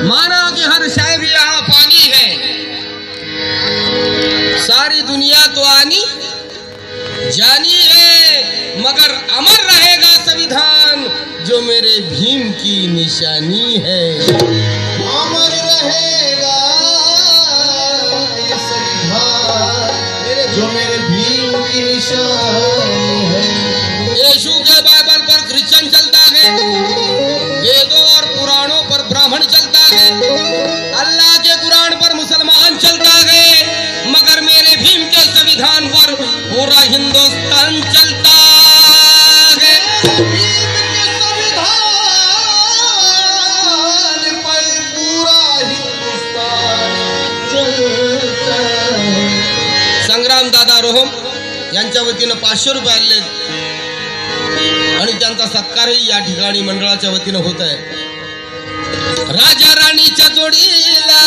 माना कि हर शय भी यहाँ पानी है, सारी दुनिया तो आनी जानी है, मगर अमर रहेगा संविधान जो मेरे भीम की निशानी है। अमर रहेगा ये संविधान जो मेरे भीम की निशानी है। यीशु के बाइबल पर क्रिश्चियन चलता है, वेदों और पुराणों पर ब्राह्मण चलता है, अल्लाह के कुरान पर मुसलमान चलता है, मगर मेरे भीम के संविधान पर पूरा हिंदुस्तान चलता है। भीम के संविधान पर पूरा हिंदुस्तान चलता है। संग्राम दादा रोहम यांच्या वतीनं 500 रुपये आले आणि त्यांचा सत्कारही या ठिकाणी मंडळाच्या वतीनं होत आहे। राजा राणीच्या जोडीला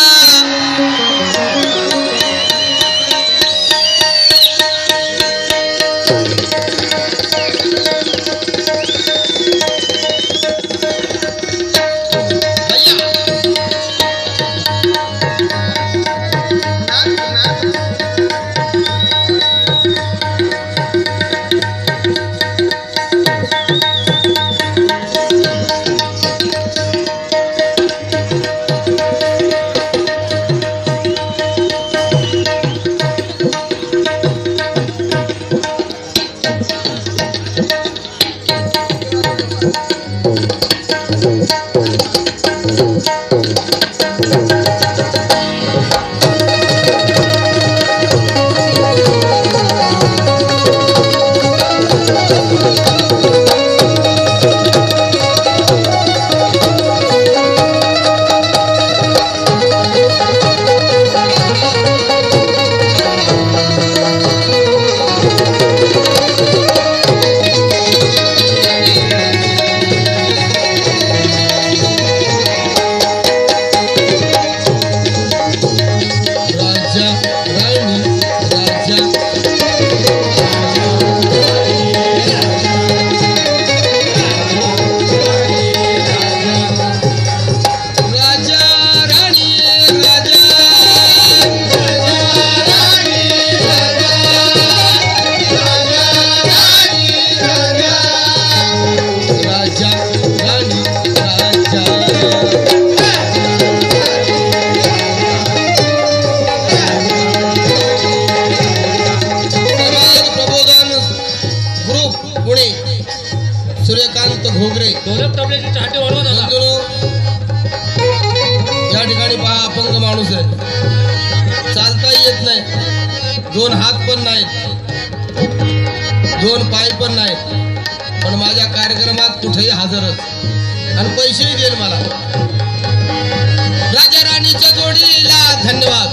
सूर्यकांत घोगरे या ठिकाणी पहा, अपंग माणूस आहे, चालता येत नाही, 2 हात पण नाहीत, 2 पाय पण नाहीत, पण माझ्या कार्यक्रमात कुठेही हजरच आणि पैसेही देईल मला। राजा राणीच्या जोडीला धन्यवाद।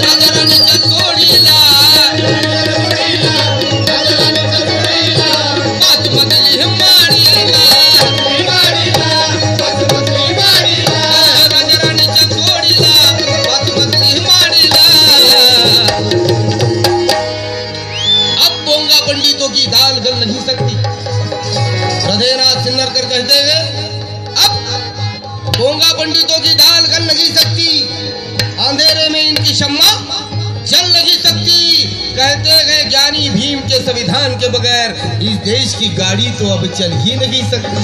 राजा राणीच्या जोडीला पंडितों की दाल गल नहीं सकती। हृदयनाथ सिन्नरकर कहते हैं, अब गोंगा पंडितों की दाल गल नहीं सकती, अंधेरे में इनकी शम्मा जल नहीं सकती। कहते गए ज्ञानी भीम के संविधान के बगैर इस देश की गाड़ी तो अब चल ही नहीं सकती।